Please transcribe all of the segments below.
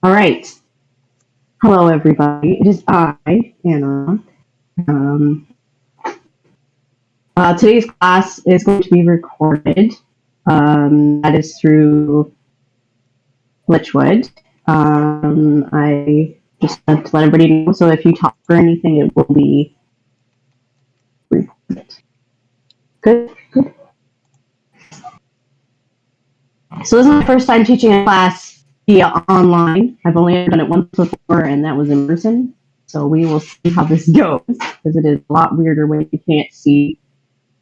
All right. Hello, everybody. It is I, Anna. Um, today's class is going to be recorded. That is through Lichwood. I just want to let everybody know. So if you talk or anything, it will be recorded. Good. Good. So this is my first time teaching a class via online. I've only done it once before, and that was in person. So we will see how this goes, because it is a lot weirder when you can't see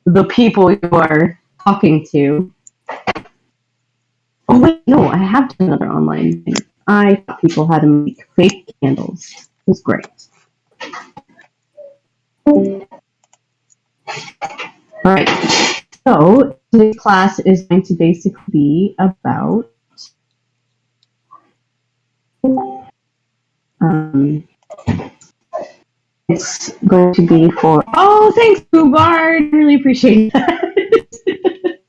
the people you are talking to. Oh wait, no, I have done another online thing. I taught people how to make fake candles. It was great. All right, so today's class is going to basically be about um, it's going to be for, oh, thanks, Boubard. Really appreciate that.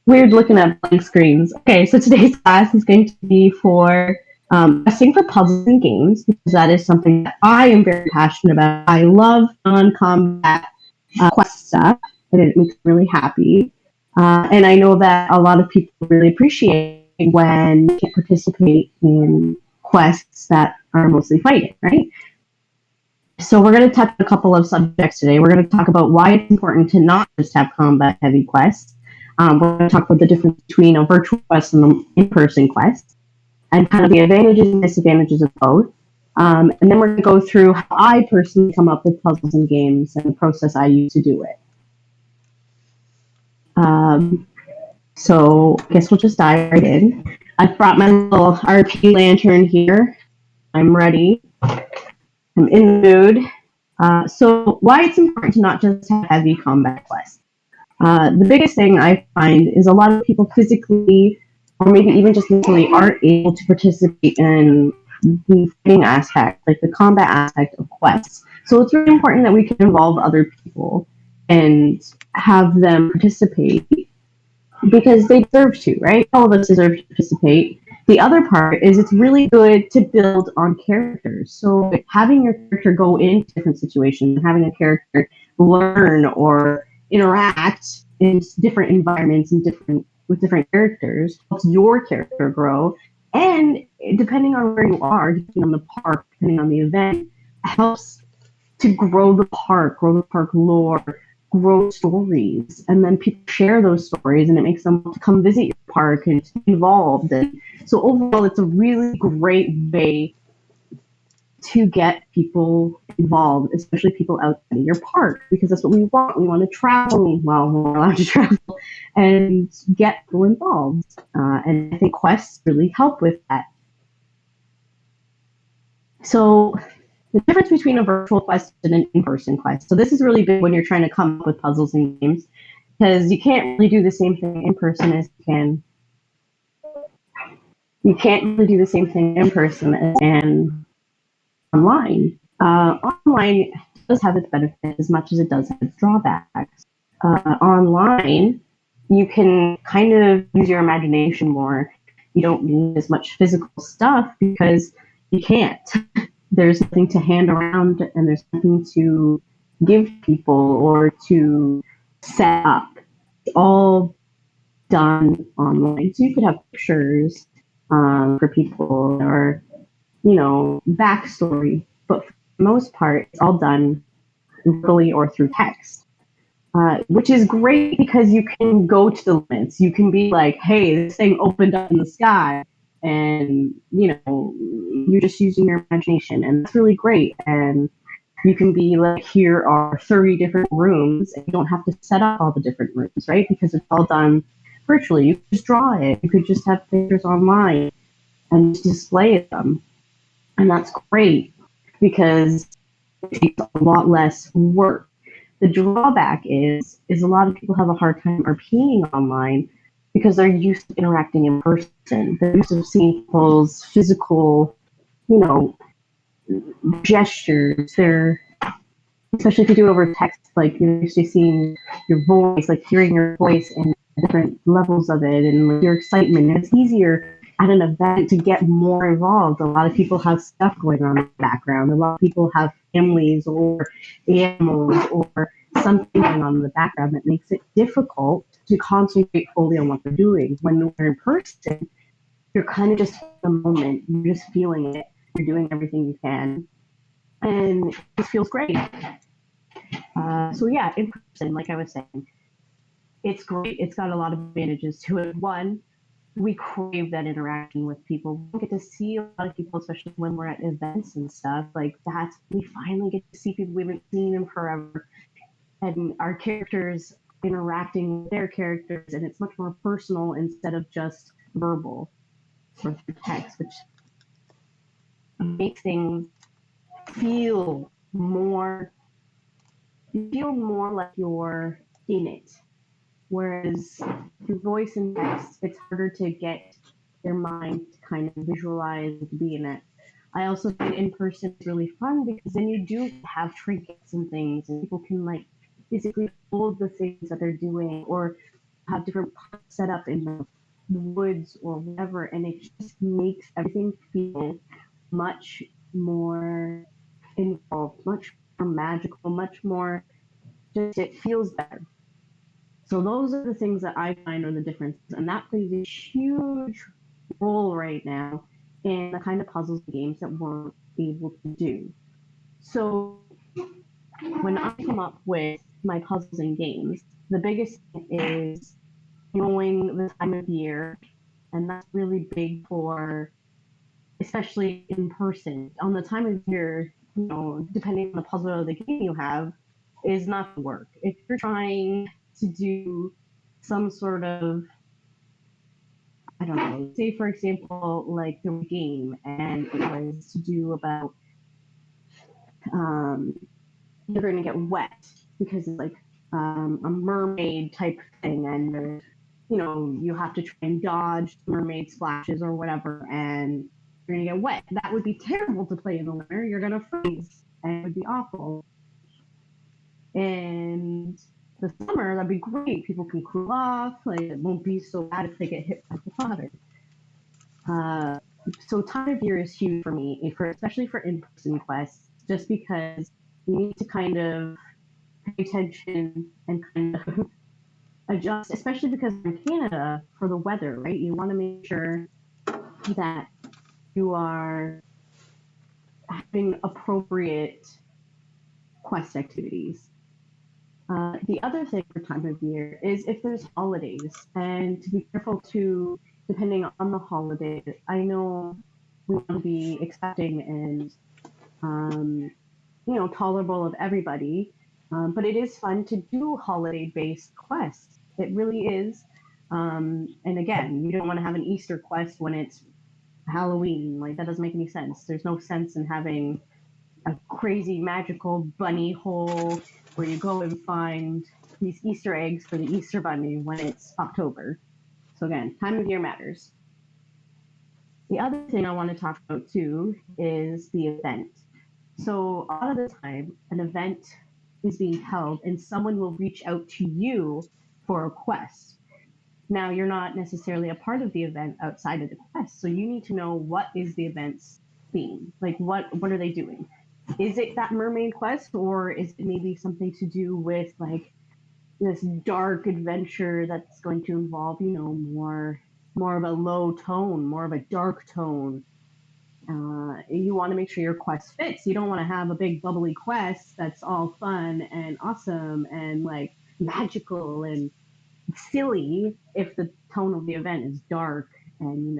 Weird looking at blank screens. Okay, so today's class is going to be for testing for puzzles and games, because that is something that I am very passionate about. I love non-combat quest stuff, and it makes me really happy. And I know that a lot of people really appreciate when you can participate in quests that are mostly fighting, right? So we're going to touch a couple of subjects today. We're going to talk about why it's important to not just have combat heavy quests. We're going to talk about the difference between a virtual quest and an in-person quest, and kind of the advantages and disadvantages of both. And then we're going to go through how I personally come up with puzzles and games and the process I use to do it. So I guess we'll just dive right in. I've brought my little RP lantern here. I'm ready. I'm in the mood. So why it's important to not just have heavy combat quests. The biggest thing I find is a lot of people physically, or maybe even just mentally, aren't able to participate in the fighting aspect, like the combat aspect of quests. So it's really important that we can involve other people and have them participate, because they deserve to, right? All of us deserve to participate. The other part is it's really good to build on characters. So having your character go into different situations, having a character learn or interact in different environments and with different characters helps your character grow. And depending on where you are, depending on the park, depending on the event, helps to grow the park lore, grow stories, and then people share those stories, and it makes them come visit your park and be involved. And so overall, it's a really great way to get people involved, especially people outside of your park, because that's what we want. We want to travel, well, we're allowed to travel, and get people involved. And I think quests really help with that. So the difference between a virtual quest and an in-person quest. So this is really big when you're trying to come up with puzzles and games, because you can't really do the same thing in person as you can't really do the same thing in person as online. Online does have its benefits as much as it does have its drawbacks. Online, you can kind of use your imagination more. You don't need as much physical stuff because you can't. There's nothing to hand around, and there's nothing to give people or to set up. It's all done online. So you could have pictures for people, or backstory, but for the most part, it's all done verbally or through text, which is great because you can go to the limits. You can be like, hey, this thing opened up in the sky, and you're just using your imagination, and that's really great. And you can be like, here are 30 different rooms, and you don't have to set up all the different rooms, right? Because it's all done virtually. You could just draw it. You could just have pictures online and display them. And that's great because it takes a lot less work. The drawback is a lot of people have a hard time RPing online because they're used to interacting in person. They're used to seeing people's physical, gestures. Especially if you do it over text, like you're used to seeing your voice, like hearing your voice and different levels of it, and like your excitement. And it's easier at an event to get more involved. A lot of people have stuff going on in the background. A lot of people have families or animals or something going on in the background that makes it difficult to concentrate fully on what they're doing. When we're in person, you're kind of just in the moment. You're just feeling it. You're doing everything you can. And it just feels great. So yeah, in person, like I was saying, it's great. It's got a lot of advantages to it. One, we crave that interaction with people. We don't get to see a lot of people, especially when we're at events and stuff. Like that's we finally get to see people we haven't seen in forever, and our characters interacting with their characters, and it's much more personal instead of just verbal or through text, which makes things feel more feel more like you're in it. Whereas through voice and text, it's harder to get your mind to kind of visualize to be in it. I also think in person is really fun because then you do have trinkets and things, and people can like physically hold the things that they're doing, or have different parts set up in the woods or whatever, and it just makes everything feel much more involved, much more magical, much more just it feels better. So those are the things that I find are the differences, and that plays a huge role right now in the kind of puzzles and games that we're able to do. So when I come up with my puzzles and games, the biggest thing is knowing the time of year, and that's really big for especially in person. On the time of year, depending on the puzzle or the game you have, is not to work. If you're trying to do some sort of, I don't know, say for example, like the game, and it was to do about um, you're going to get wet because it's like a mermaid type thing, and there's, you have to try and dodge mermaid splashes or whatever, and you're going to get wet. That would be terrible to play in the winter. You're going to freeze, and it would be awful. And the summer, that'd be great. People can cool off. Like it won't be so bad if they get hit by the water. Uh, so time of year is huge for me, especially for in-person quests, just because you need to kind of pay attention and kind of adjust, especially because in Canada for the weather, right? You want to make sure that you are having appropriate quest activities. The other thing for time of year is if there's holidays, and to be careful too, depending on the holiday. I know we want to be accepting and tolerable of everybody, but it is fun to do holiday-based quests. It really is. And again, you don't want to have an Easter quest when it's Halloween. Like that doesn't make any sense. There's no sense in having a crazy magical bunny hole where you go and find these Easter eggs for the Easter bunny when it's October. So again, time of year matters. The other thing I want to talk about too is the event. So a lot of the time, an event is being held and someone will reach out to you for a quest. Now, you're not necessarily a part of the event outside of the quest, so you need to know what is the event's theme. Like, what are they doing? Is it that mermaid quest, or is it maybe something to do with like this dark adventure that's going to involve, more of a low tone, more of a dark tone? You want to make sure your quest fits. You don't want to have a big bubbly quest that's all fun and awesome and like magical and silly if the tone of the event is dark and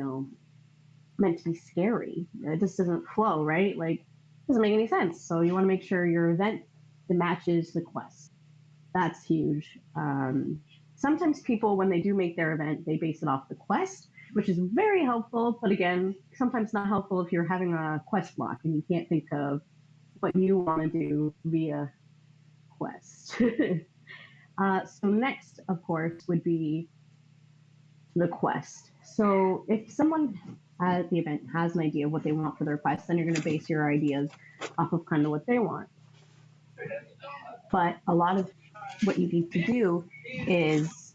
meant to be scary. It just doesn't flow, right? Like it doesn't make any sense. So you want to make sure your event matches the quest. That's huge. Sometimes people, when they do make their event, they base it off the quest, which is very helpful. But again, sometimes not helpful if you're having a quest block and you can't think of what you want to do via quest. So next, of course, would be the quest. So if someone at the event has an idea of what they want for their quest, then you're going to base your ideas off of kind of what they want. But a lot of what you need to do is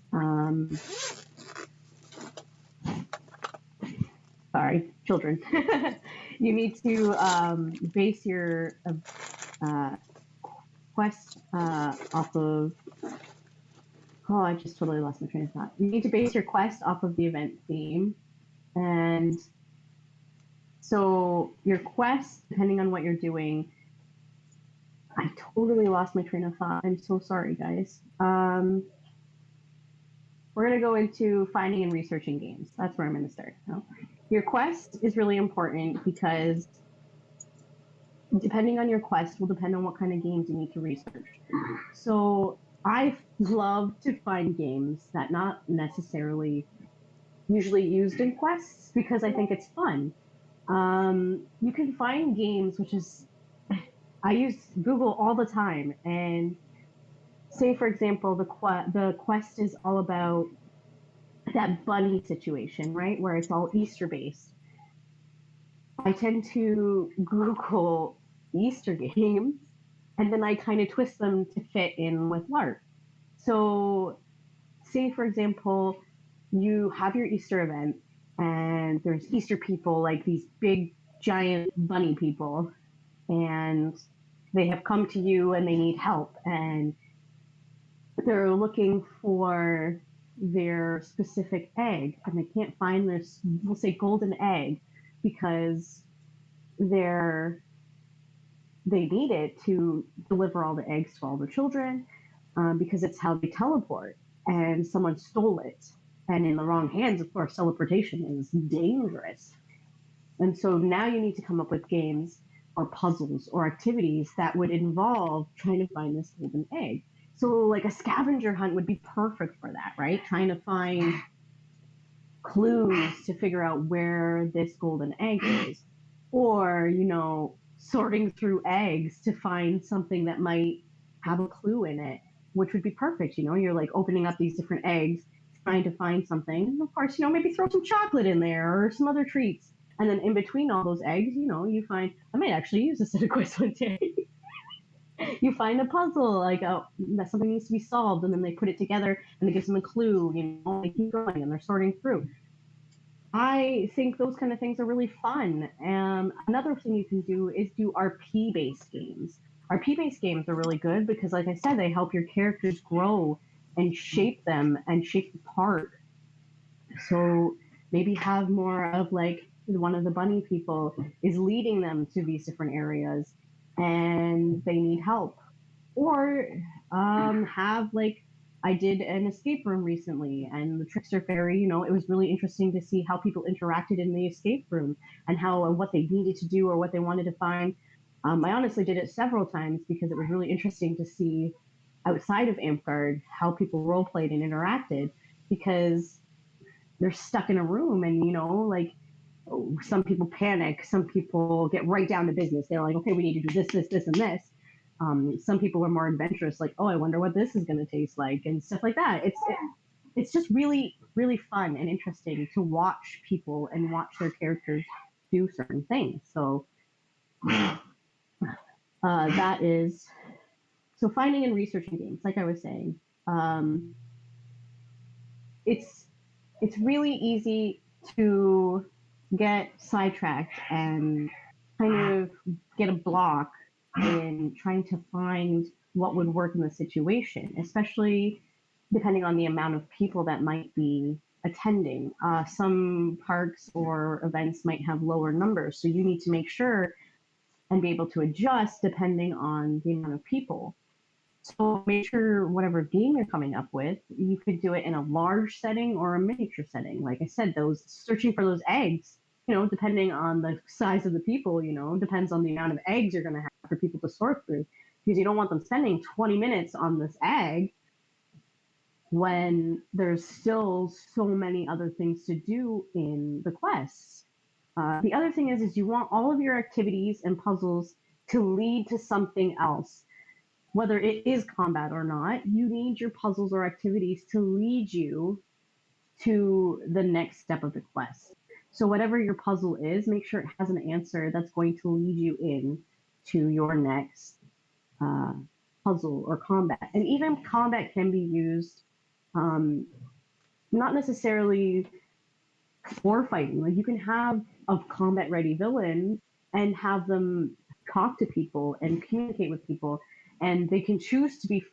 sorry, children. You need to base your uh, quest off of. Oh, I just totally lost my train of thought. You need to base your quest off of the event theme, and so your quest, depending on what you're doing. I totally lost my train of thought. I'm so sorry, guys. We're going to go into finding and researching games. That's where I'm going to start. So, your quest is really important because depending on your quest will depend on what kind of games you need to research. So I love to find games that not necessarily usually used in quests because I think it's fun. You can find games which is I use Google all the time, and say for example the quest is all about that bunny situation, right, where it's all Easter based. I tend to Google Easter games, and then I kind of twist them to fit in with LARP. So, say for example, you have your Easter event, and there's Easter people, like these big giant bunny people, and they have come to you and they need help, and they're looking for their specific egg, and they can't find their, we'll say, golden egg, because they're they need it to deliver all the eggs to all the children, because it's how they teleport, and someone stole it, and in the wrong hands, of course, teleportation is dangerous. And so now you need to come up with games or puzzles or activities that would involve trying to find this golden egg. So like a scavenger hunt would be perfect for that, right? Trying to find clues to figure out where this golden egg is. Or, sorting through eggs to find something that might have a clue in it, which would be perfect. You're like opening up these different eggs, trying to find something. And of course, maybe throw some chocolate in there or some other treats. And then in between all those eggs, you find, I might actually use this at a quiz one day. You find a puzzle, like that something needs to be solved, and then they put it together and it gives them a clue, they keep going and they're sorting through. I think those kind of things are really fun. Another thing you can do is do RP-based games. RP-based games are really good because, like I said, they help your characters grow and shape them and shape the part. So maybe have more of like one of the bunny people is leading them to these different areas and they need help. Or have like I did an escape room recently, and the Trickster Fairy, it was really interesting to see how people interacted in the escape room and how what they needed to do or what they wanted to find. I honestly did it several times because it was really interesting to see outside of Amtgard how people role played and interacted, because they're stuck in a room and, like some people panic, some people get right down to business. They're like, okay, we need to do this, and this. Some people are more adventurous, like, oh, I wonder what this is going to taste like, and stuff like that. It's just really, really fun and interesting to watch people and watch their characters do certain things. So that is so finding and researching games. Like I was saying, it's really easy to get sidetracked and kind of get a block in trying to find what would work in the situation, especially depending on the amount of people that might be attending. Some parks or events might have lower numbers, so you need to make sure and be able to adjust depending on the amount of people. So make sure whatever game you're coming up with, you could do it in a large setting or a miniature setting. Like I said, those searching for those eggs, depending on the size of the people, depends on the amount of eggs you're going to have for people to sort through. Because you don't want them spending 20 minutes on this egg when there's still so many other things to do in the quests. The other thing is you want all of your activities and puzzles to lead to something else. Whether it is combat or not, you need your puzzles or activities to lead you to the next step of the quest. So whatever your puzzle is, make sure it has an answer that's going to lead you in to your next puzzle or combat. And even combat can be used, not necessarily for fighting. Like you can have a combat ready villain and have them talk to people and communicate with people, and they can choose to be.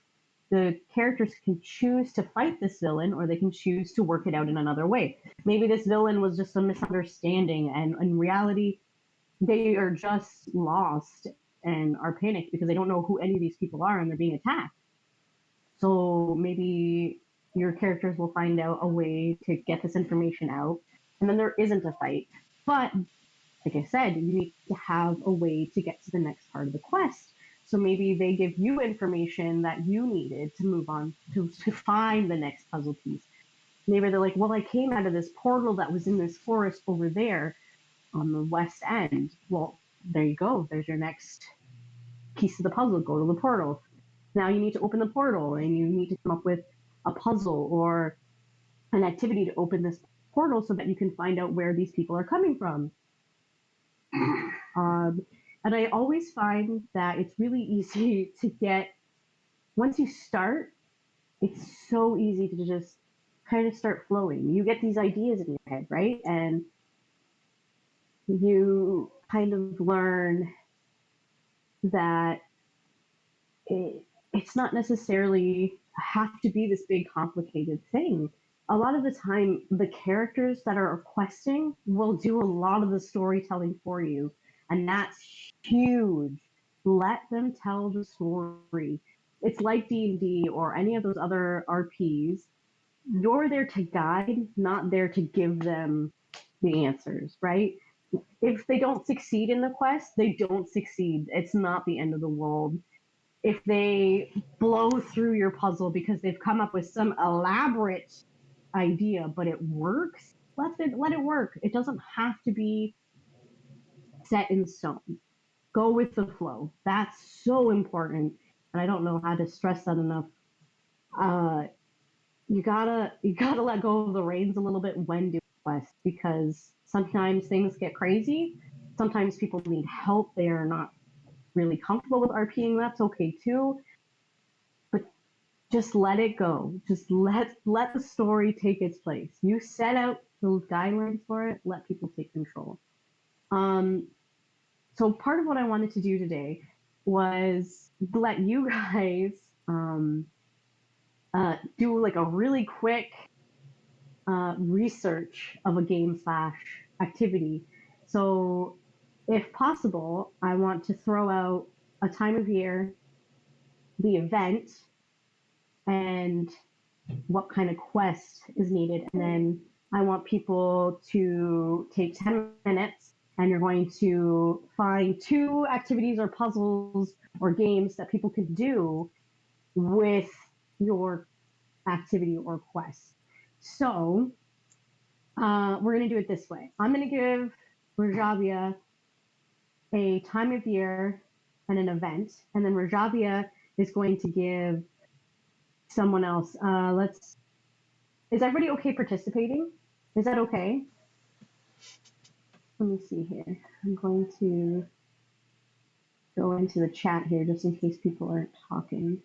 The characters can choose to fight this villain, or they can choose to work it out in another way. Maybe this villain was just a misunderstanding, and in reality, they are just lost and are panicked because they don't know who any of these people are and they're being attacked. So maybe your characters will find out a way to get this information out, and then there isn't a fight. But like I said, you need to have a way to get to the next part of the quest. So maybe they give you information that you needed to move on to find the next puzzle piece. Maybe they're like, well, I came out of this portal that was in this forest over there on the west end. Well, there you go. There's your next piece of the puzzle. Go to the portal. Now you need to open the portal and you need to come up with a puzzle or an activity to open this portal so that you can find out where these people are coming from. And I always find that it's really easy to get, once you start, it's so easy to just kind of start flowing. You get these ideas in your head, right? And you kind of learn that it's not necessarily have to be this big complicated thing. A lot of the time, the characters that are questing will do a lot of the storytelling for you, and that's huge. Let them tell the story. It's like D&D or any of those other RPs. You're there to guide, not there to give them the answers, right? If they don't succeed in the quest, they don't succeed. It's not the end of the world. If they blow through your puzzle because they've come up with some elaborate idea, but it works, let it work. It doesn't have to be set in stone. Go with the flow. That's so important, and I don't know how to stress that enough. Uh, you gotta let go of the reins a little bit when doing quests because sometimes things get crazy. Sometimes people need help. They are not really comfortable with RPing. That's okay too. But just let it go. Just let the story take its place. You set out those guidelines for it. Let people take control. Um, so part of what I wanted to do today was let you guys do like a really quick research of a game/activity. So, if possible, I want to throw out a time of year, the event, and what kind of quest is needed. And then I want people to take 10 minutes and you're going to find 2 activities or puzzles or games that people can do with your activity or quest. So we're going to do it this way. I'm going to give Rajavia a time of year and an event, and then Rajavia is going to give someone else. Is everybody okay participating? Is that okay? Let me see here. I'm going to go into the chat here just in case people aren't talking.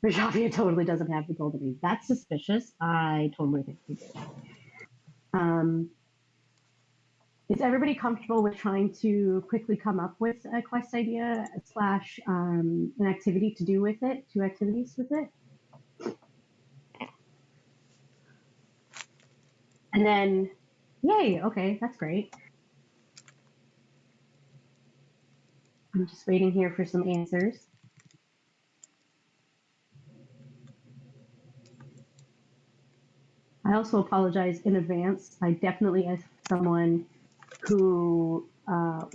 Rajavia totally doesn't have the golden ring. That's suspicious. I totally think he did. Is everybody comfortable with trying to quickly come up with a quest idea / an activity to do with it, 2 activities with it? And then, yay, okay, that's great. I'm just waiting here for some answers. I also apologize in advance. I definitely, as someone who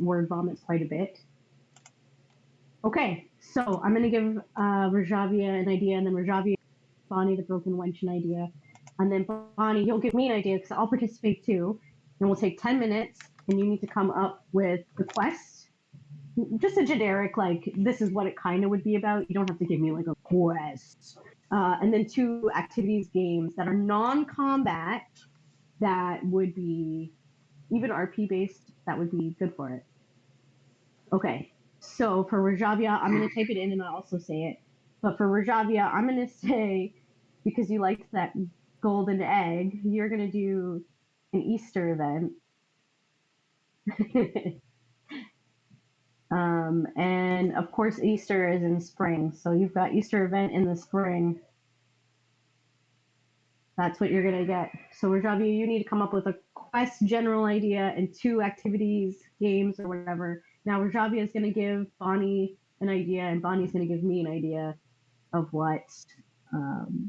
word vomits quite a bit. Okay, so I'm going to give Rajavia an idea, and then Rajavia, Bonnie the Broken Wench an idea. And then Bonnie, you'll give me an idea because I'll participate too. And we'll take 10 minutes, and you need to come up with the quest. Just a generic, like, this is what it kind of would be about. You don't have to give me, like, a quest. And then 2 activities, games that are non-combat that would be even RP-based, that would be good for it. Okay, so for Rajavia, I'm going to type it in and I'll also say it. But for Rajavia, I'm going to say, because you liked that golden egg, you're going to do an Easter event. And of course, Easter is in spring. So you've got Easter event in the spring. That's what you're gonna get. So Rajavi, you need to come up with a quest general idea and 2 activities, games, or whatever. Now Rajavi is gonna give Bonnie an idea, and Bonnie's gonna give me an idea of what um,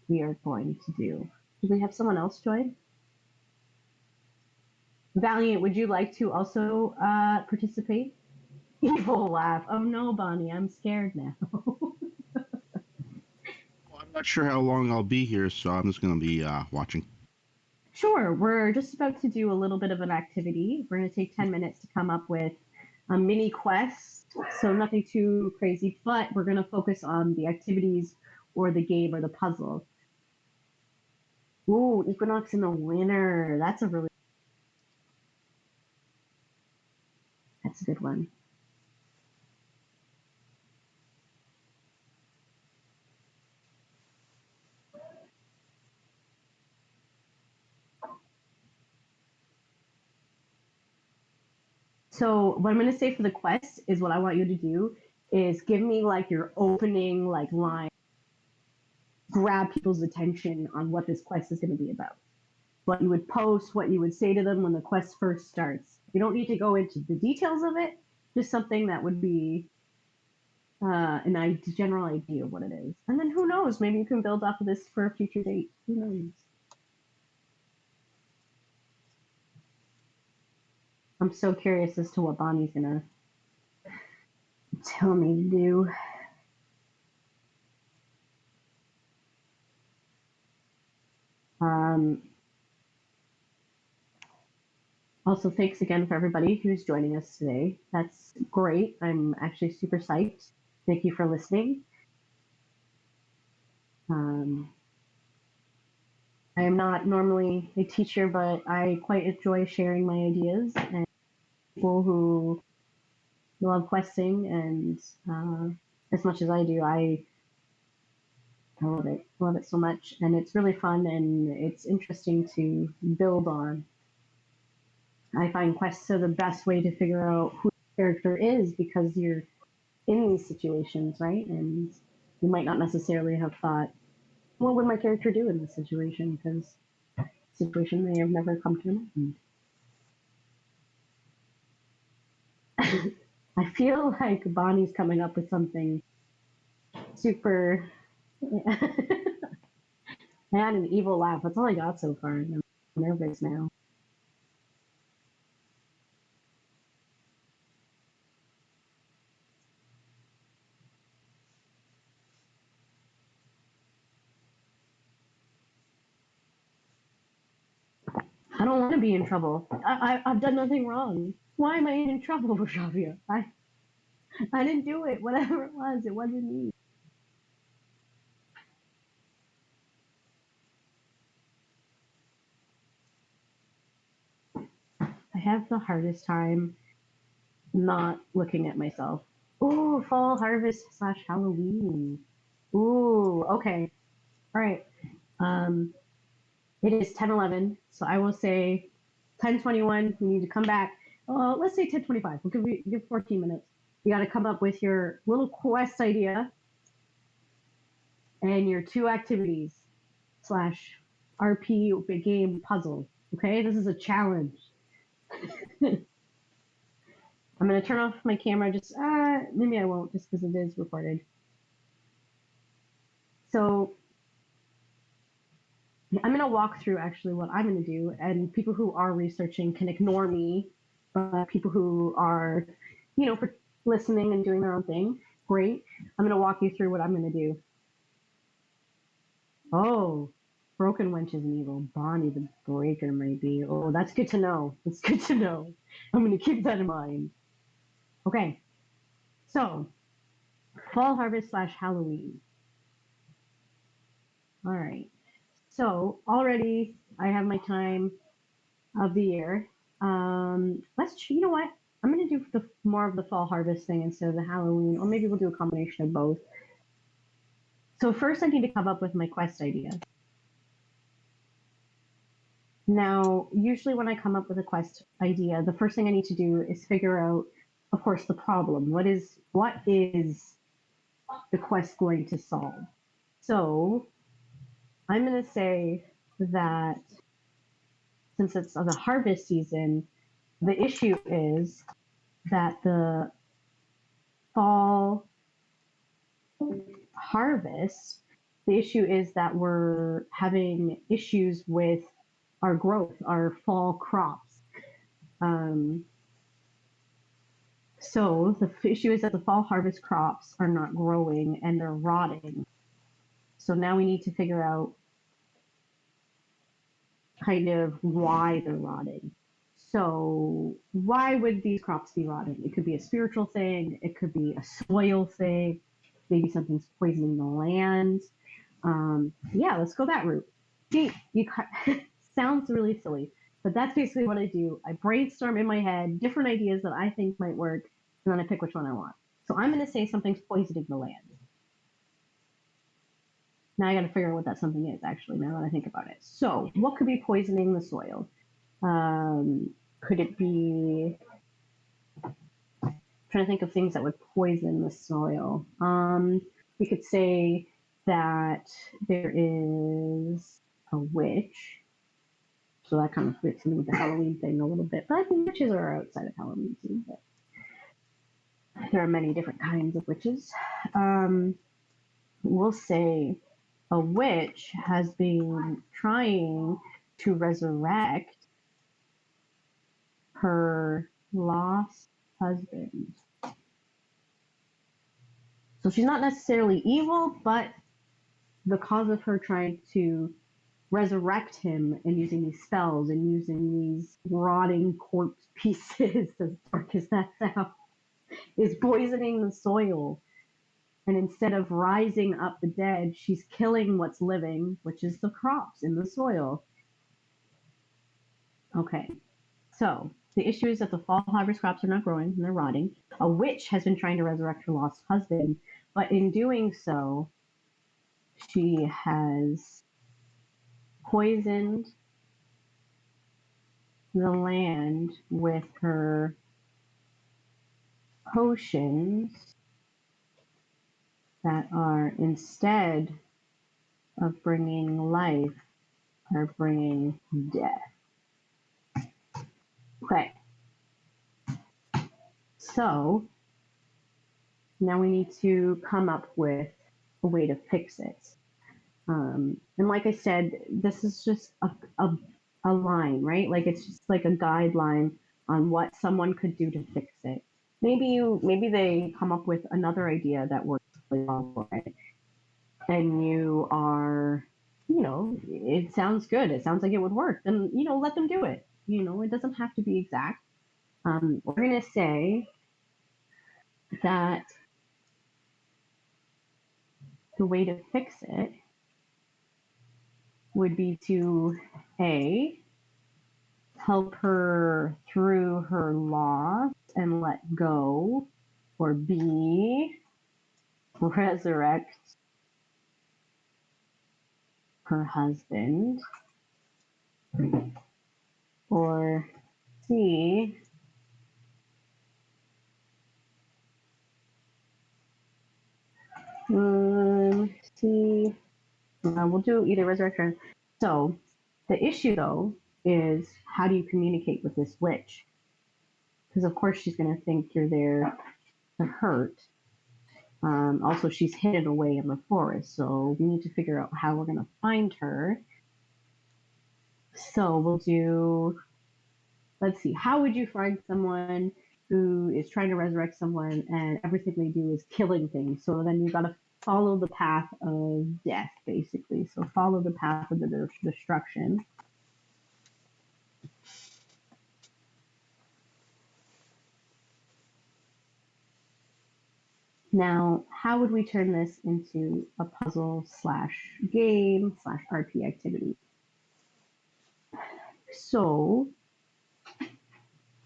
we are going to do. Do we have someone else join? Valiant, would you like to also participate? Evil laugh. Oh no, Bonnie, I'm scared now. Well, I'm not sure how long I'll be here, so I'm just going to be watching. Sure, we're just about to do a little bit of an activity. We're going to take 10 minutes to come up with a mini quest, so nothing too crazy, but we're going to focus on the activities or the game or the puzzle. Ooh, Equinox in the winter. That's a good one. So what I'm going to say for the quest is what I want you to do is give me like your opening like line, grab people's attention on what this quest is going to be about. What you would post, what you would say to them when the quest first starts. You don't need to go into the details of it, just something that would be a general idea of what it is. And then who knows, maybe you can build off of this for a future date. Who knows? I'm so curious as to what Bonnie's going to tell me to do. Also, thanks again for everybody who's joining us today. That's great. I'm actually super psyched. Thank you for listening. I am not normally a teacher, but I quite enjoy sharing my ideas and people who love questing and as much as I do, I love it. I love it so much, and it's really fun and it's interesting to build on. I find quests are the best way to figure out who the character is because you're in these situations, right? And you might not necessarily have thought, what would my character do in this situation? Because the situation may have never come to an end. I feel like Bonnie's coming up with something super. I had an evil laugh. That's all I got so far. I'm nervous now. I don't want to be in trouble. I've done nothing wrong. Why am I in trouble, Boshavia? I didn't do it. Whatever it wasn't me. I have the hardest time not looking at myself. Ooh, fall harvest / Halloween. Ooh, okay. All right. Um, it is 10:11, so I will say 10:21. We need to come back. Let's say 10:25. We'll give 14 minutes. You got to come up with your little quest idea and your 2 activities / RP game puzzle. Okay, this is a challenge. I'm going to turn off my camera. Just maybe I won't, just because it is recorded. So I'm going to walk through actually what I'm going to do, and people who are researching can ignore me. But people who are, for listening and doing their own thing, great. I'm going to walk you through what I'm going to do. Oh, Broken Wench is an evil. Bonnie the Breaker might be. Oh, that's good to know. That's good to know. I'm going to keep that in mind. Okay, so fall harvest / Halloween. All right. So already I have my time of the year. You know what? I'm going to do more of the fall harvest thing instead of the Halloween, or maybe we'll do a combination of both. So first I need to come up with my quest idea. Now, usually when I come up with a quest idea, the first thing I need to do is figure out, of course, the problem. What is the quest going to solve? So I'm going to say that since it's the harvest season, the issue is that the fall harvest, the issue is that we're having issues with our growth, our fall crops. So the issue is that the fall harvest crops are not growing and they're rotting. So now we need to figure out kind of why they're rotting. So why would these crops be rotting? It could be a spiritual thing. It could be a soil thing. Maybe something's poisoning the land. Yeah, let's go that route. Gee, sounds really silly, but that's basically what I do. I brainstorm in my head different ideas that I think might work, and then I pick which one I want. So I'm going to say something's poisoning the land. Now I got to figure out what that something is, actually, now that I think about it. So what could be poisoning the soil? Could it be... I'm trying to think of things that would poison the soil. We could say that there is a witch. So that kind of fits in with the Halloween thing a little bit. But I think witches are outside of Halloween too. But there are many different kinds of witches. We'll say a witch has been trying to resurrect her lost husband. So she's not necessarily evil, but the cause of her trying to resurrect him and using these spells and using these rotting corpse pieces, as dark as that sounds, is poisoning the soil. And instead of rising up the dead, she's killing what's living, which is the crops in the soil. Okay, so the issue is that the fall harvest crops are not growing and they're rotting. A witch has been trying to resurrect her lost husband, but in doing so, she has poisoned the land with her potions that are, instead of bringing life, are bringing death. Okay. So now we need to come up with a way to fix it. And like I said, this is just a line, right? Like it's just like a guideline on what someone could do to fix it. Maybe they come up with another idea that works really well for it, and you are, it sounds good. It sounds like it would work. Then let them do it. It doesn't have to be exact. We're gonna say that the way to fix it would be to help her through her loss and let go, or B, resurrect her husband, or C, we'll do either resurrect her. So the issue, though, is how do you communicate with this witch? Because of course she's going to think you're there to hurt. Also, she's hidden away in the forest, so we need to figure out how we're going to find her. So we'll do, let's see, how would you find someone who is trying to resurrect someone and everything they do is killing things? So then you've got to follow the path of death, basically. So follow the path of the destruction. Now, how would we turn this into a puzzle / game / RP activity? So,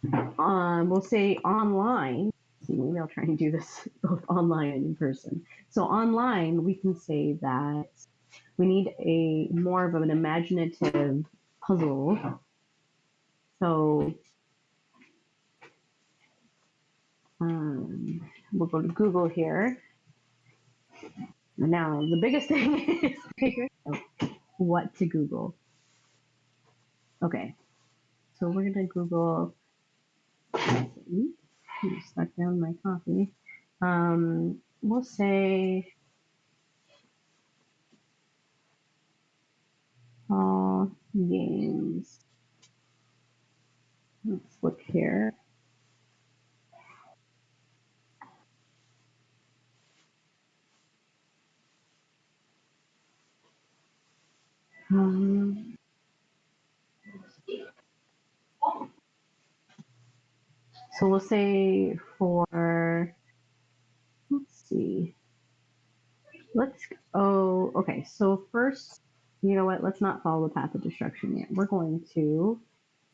we'll say online. See, maybe I'll try and do this both online and in person. So online, we can say that we need a more of an imaginative puzzle. So we'll go to Google here. And now the biggest thing is figuring out what to Google. Okay, so we're gonna Google. I'm stuck down my coffee. We'll say all games. Let's look here. So we'll say for, let's see. Okay. So first, you know what? Let's not follow the path of destruction yet. We're going to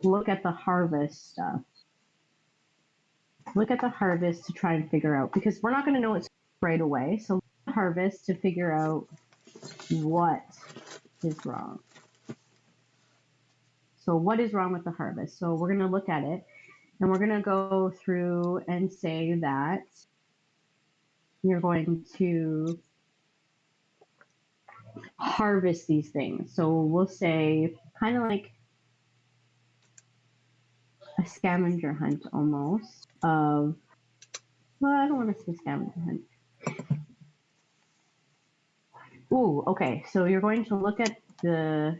look at the harvest stuff. Look at the harvest to try and figure out, because we're not going to know it's right away. So look at the harvest to figure out what is wrong. So what is wrong with the harvest? So we're going to look at it and we're going to go through and say that you're going to harvest these things. So we'll say kind of like a scavenger hunt almost of, well, I don't want to say scavenger hunt. Ooh, okay. So you're going to look at the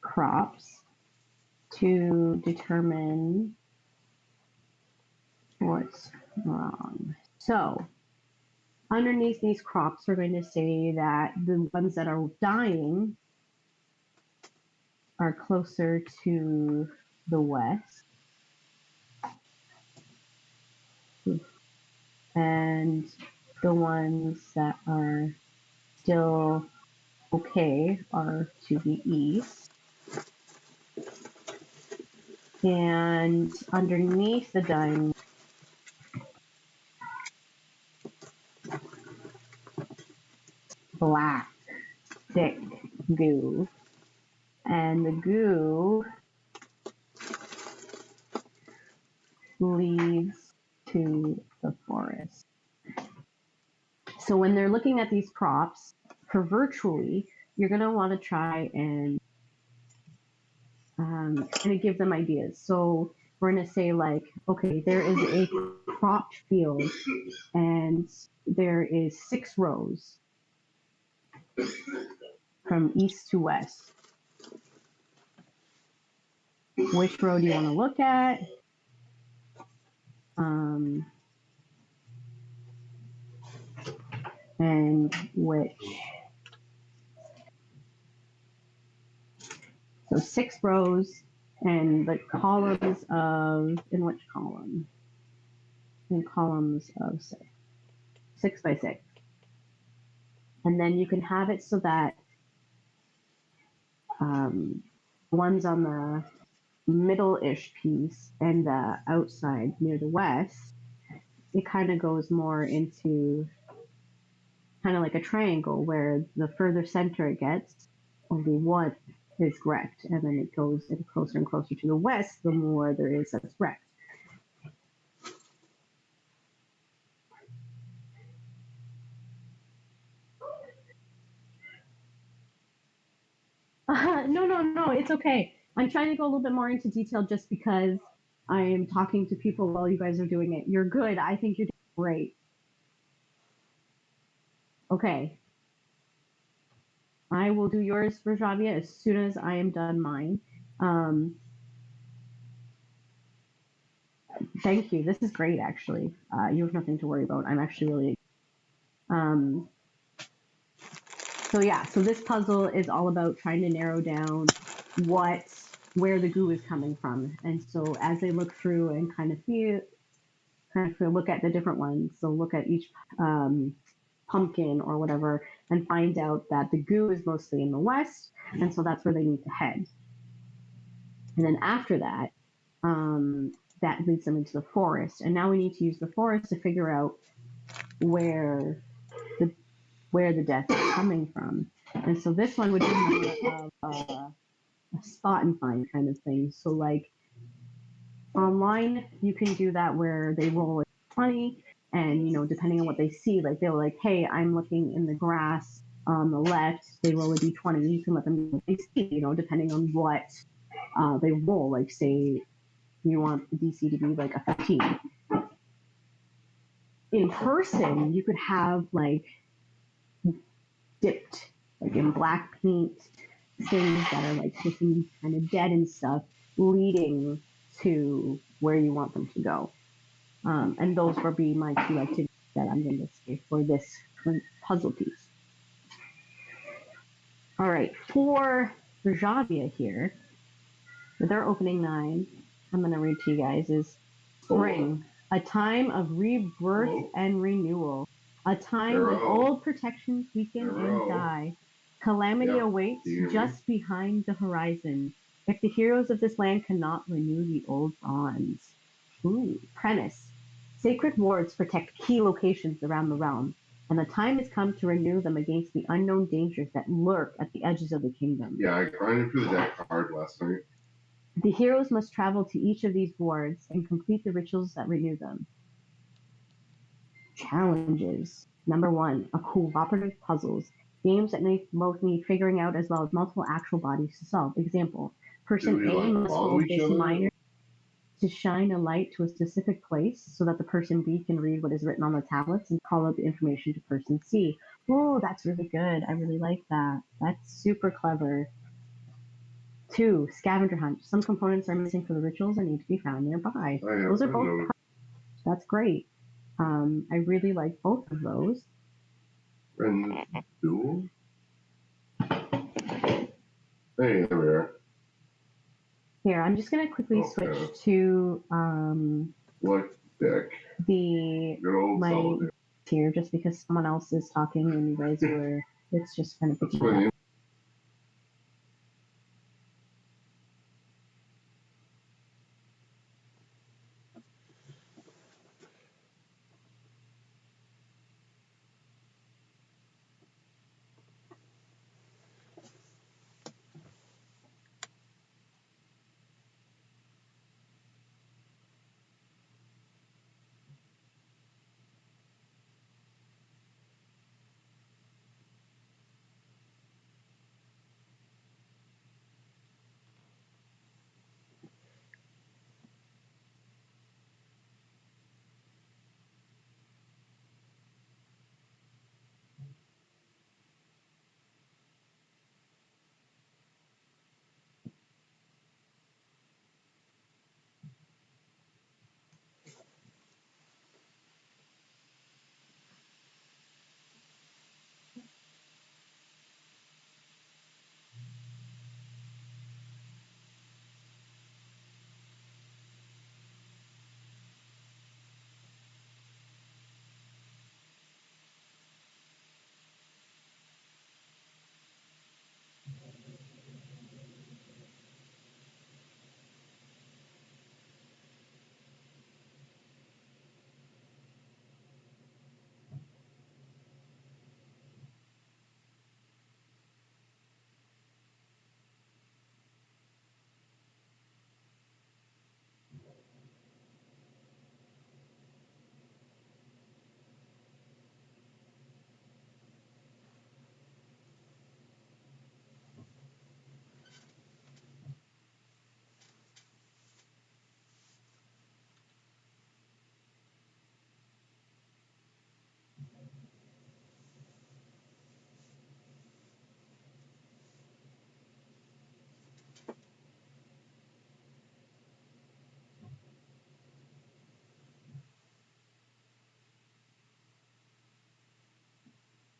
crops to determine what's wrong. So underneath these crops, we're going to say that the ones that are dying are closer to the west. And the ones that are still okay are to the east. And underneath the dying, black, thick goo. And the goo leads to the forest. So when they're looking at these props for virtually, you're going to want to try and give them ideas. So we're going to say like, okay, there is a cropped field and there is 6 rows from east to west. Which row do you want to look at? And which? So 6 rows and the columns of, in which column? In columns of 6 by 6. And then you can have it so that ones on the middle-ish piece and the outside near the west, it kind of goes more into kind of like a triangle where the further center it gets, only one is correct. And then it goes in closer and closer to the west, the more there is that's correct. No, it's okay. I'm trying to go a little bit more into detail just because I am talking to people while you guys are doing it. You're good. I think you're doing great. Okay. I will do yours, Rajavia, as soon as I am done mine. Thank you. This is great, actually. You have nothing to worry about. I'm actually really... So this puzzle is all about trying to narrow down where the goo is coming from. And so as they look through and kind of look at the different ones, so look at each pumpkin or whatever, and find out that the goo is mostly in the west, and so that's where they need to head. And then after that, that leads them into the forest. And now we need to use the forest to figure out where where the death is coming from. And so this one would be more of a spot and find kind of thing. So like online, you can do that where they roll a 20, and depending on what they see, like they'll like, hey, I'm looking in the grass on the left. They roll a d20. You can let them know what they see, depending on what they roll. Like say you want the DC to be like a 15. In person, you could have like dipped like in black paint things that are like looking kind of dead and stuff, leading to where you want them to go. And those will be my two activities that I'm going to say for this current puzzle piece. All right, for Rajavia here, with their opening 9, I'm going to read to you guys is spring, a time of rebirth and renewal, a time when old protections weaken and die. Calamity awaits just behind the horizon if the heroes of this land cannot renew the old bonds. Ooh, premise. Sacred wards protect key locations around the realm, and the time has come to renew them against the unknown dangers that lurk at the edges of the kingdom. Yeah, I grinded through the deck hard last night. The heroes must travel to each of these wards and complete the rituals that renew them. Challenges. Number 1, a cooperative puzzles. Games that both need figuring out as well as multiple actual bodies to solve. Example, person A must hold this miner to shine a light to a specific place so that the person B can read what is written on the tablets and call out the information to person C. Oh, that's really good. I really like that. That's super clever. 2, scavenger hunt. Some components are missing for the rituals and need to be found nearby. Those are both. That's great. I really like both of those. And duel? Hey, there we are. Here, I'm just going to quickly switch to what deck? My here, just because someone else is talking and you guys were. It's just kind of picking up.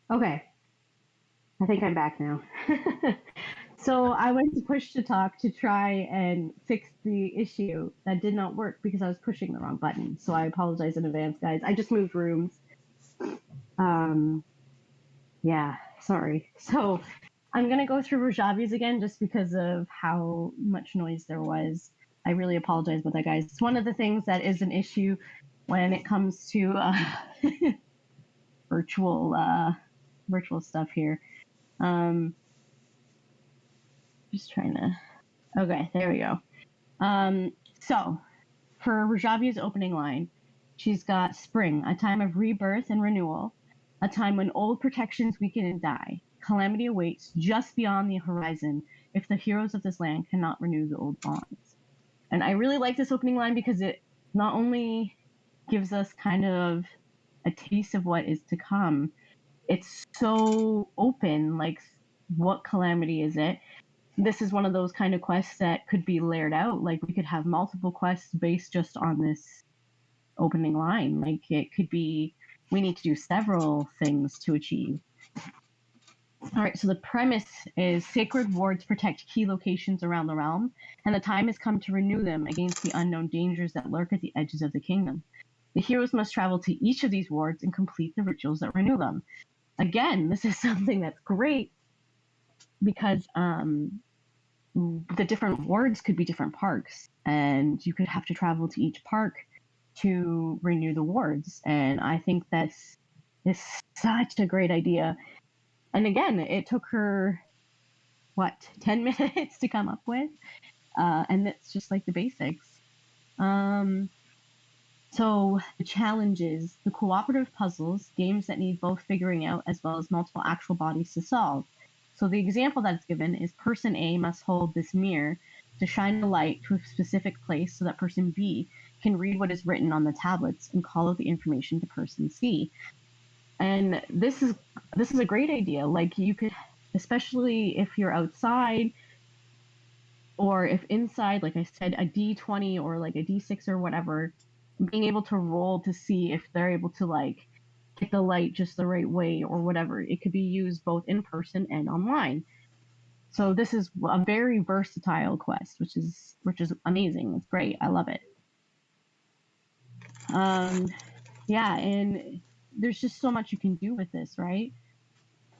Okay. I think I'm back now. So I went to push to talk to try and fix the issue. That did not work because I was pushing the wrong button. So I apologize in advance, guys. I just moved rooms. Yeah, sorry. So I'm going to go through Rajavi's again just because of how much noise there was. I really apologize about that, guys. It's one of the things that is an issue when it comes to virtual virtual stuff here. Just trying to. Okay, there we go. So for Rajabia's opening line, she's got spring, a time of rebirth and renewal, a time when old protections weaken and die. Calamity awaits just beyond the horizon if the heroes of this land cannot renew the old bonds. And I really like this opening line because it not only gives us kind of a taste of what is to come, it's so open, like what calamity is it? This is one of those kind of quests that could be layered out. Like we could have multiple quests based just on this opening line. Like it could be, we need to do several things to achieve. All right, so the premise is sacred wards protect key locations around the realm, and the time has come to renew them against the unknown dangers that lurk at the edges of the kingdom. The heroes must travel to each of these wards and complete the rituals that renew them. Again, this is something that's great because the different wards could be different parks, and you could have to travel to each park to renew the wards. And I think that's such a great idea. And again, it took her 10 minutes to come up with, and that's just like the basics. So the challenges, the cooperative puzzles, games that need both figuring out as well as multiple actual bodies to solve. So the example that's given is person A must hold this mirror to shine a light to a specific place so that person B can read what is written on the tablets and call out the information to person C. And this is a great idea. Like you could, especially if you're outside or if inside, like I said, a D20 or like a D6 or whatever, being able to roll to see if they're able to like hit the light just the right way or whatever. It could be used both in person and online. So this is a very versatile quest, which is amazing. It's great. I love it. Yeah, and there's just so much you can do with this, right?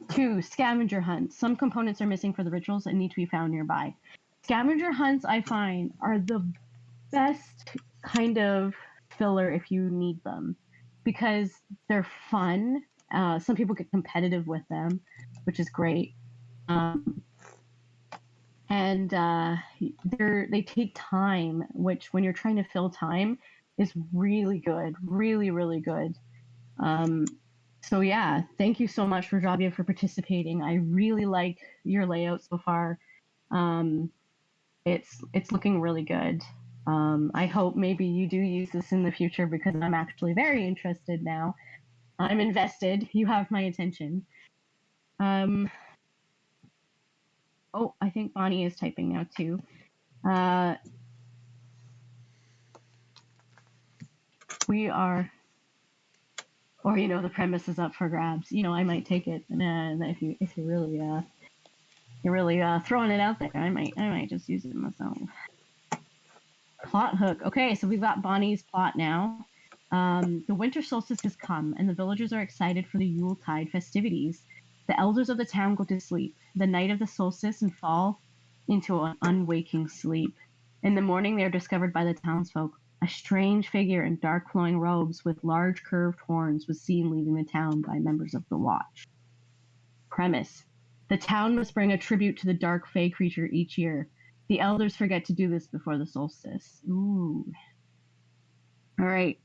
2, scavenger hunts. Some components are missing for the rituals and need to be found nearby. Scavenger hunts, I find, are the best kind of filler if you need them because they're fun. Some people get competitive with them, which is great. And they take time, which when you're trying to fill time is really good, really, really good. So yeah, thank you so much, Rajabia, for participating. I really like your layout so far. It's looking really good. I hope maybe you do use this in the future because I'm actually very interested now. I'm invested. You have my attention. Oh, I think Bonnie is typing now too. We are, or the premise is up for grabs. I might take it, and if you're really throwing it out there, I might just use it myself. Plot hook. Okay, so we've got Bonnie's plot now. The winter solstice has come, and the villagers are excited for the Yuletide festivities. The elders of the town go to sleep the night of the solstice and fall into an unwaking sleep. In the morning, they are discovered by the townsfolk. A strange figure in dark flowing robes with large curved horns was seen leaving the town by members of the watch. Premise. The town must bring a tribute to the dark fey creature each year. The elders forget to do this before the solstice. Ooh. All right.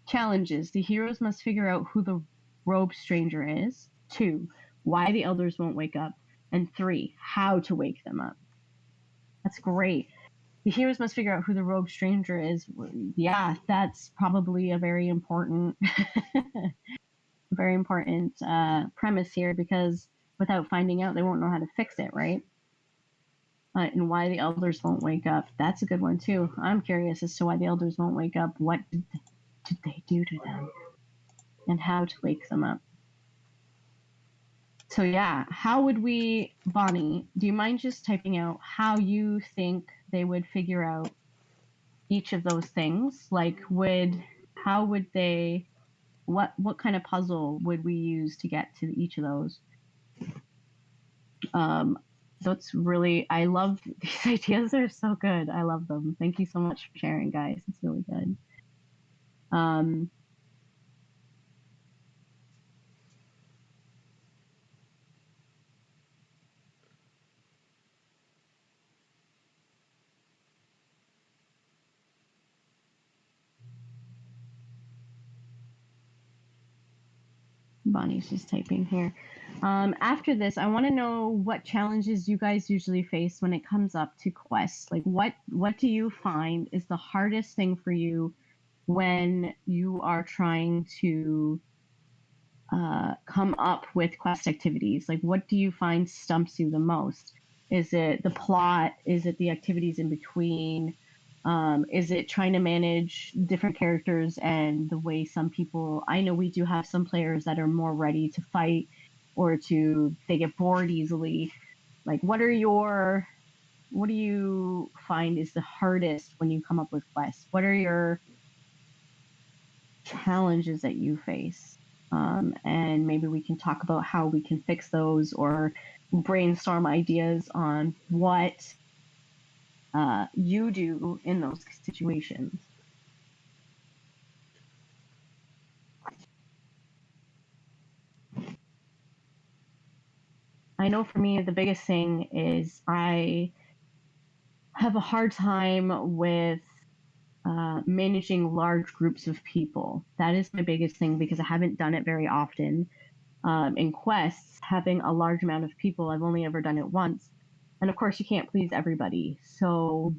Challenges. The heroes must figure out who the robe stranger is. 2, why the elders won't wake up. And 3, how to wake them up. That's great. The heroes must figure out who the robe stranger is. Yeah, that's probably a very important, premise here because without finding out, they won't know how to fix it, right? And why the elders won't wake up. That's a good one too. I'm curious as to why the elders won't wake up. What did they do to them? And how to wake them up. So yeah, how would we, Bonnie, do you mind just typing out how you think they would figure out each of those things? Like how would they, what kind of puzzle would we use to get to each of those? That's really, I love these ideas. They're so good. I love them. Thank you so much for sharing, guys. It's really good. Bonnie's just typing here. After this, I want to know what challenges you guys usually face when it comes up to quests. Like, what do you find is the hardest thing for you when you are trying to come up with quest activities? Like, what do you find stumps you the most? Is it the plot? Is it the activities in between? Is it trying to manage different characters and the way some people? I know we do have some players that are more ready to fight, or they get bored easily. Like, what do you find is the hardest when you come up with quests? What are your challenges that you face? And maybe we can talk about how we can fix those, or brainstorm ideas on what you do in those situations. I know for me, the biggest thing is I have a hard time with managing large groups of people. That is my biggest thing because I haven't done it very often. In quests, having a large amount of people, I've only ever done it once. And of course, you can't please everybody. So